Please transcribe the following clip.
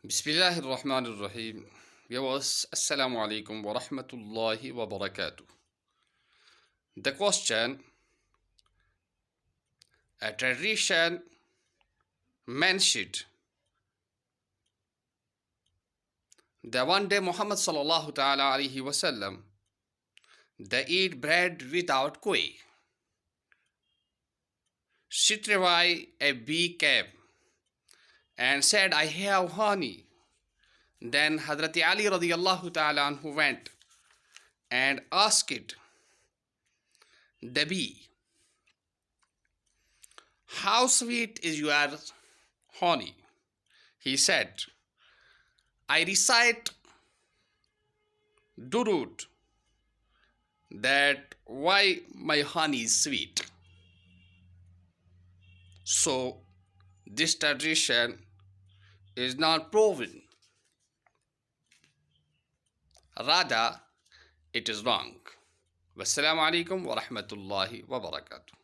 Bismillahirrahmanirrahim. Viewers, Assalamu alaikum wa rahmatullahi wa barakatuh. The question: a tradition mentioned that one day Muhammad sallallahu ta'ala alaihi wasallam they eat bread without koi. Shitrawai a bee came and said, I have honey. Then Hazrat Ali radiyallahu ta'ala anhu went and asked the bee, how sweet is your honey? He said, I recite durud that why my honey is sweet. So this tradition is not proven. Rather, it is wrong. Wassalamu alaikum wa rahmatullahi wa barakatuh.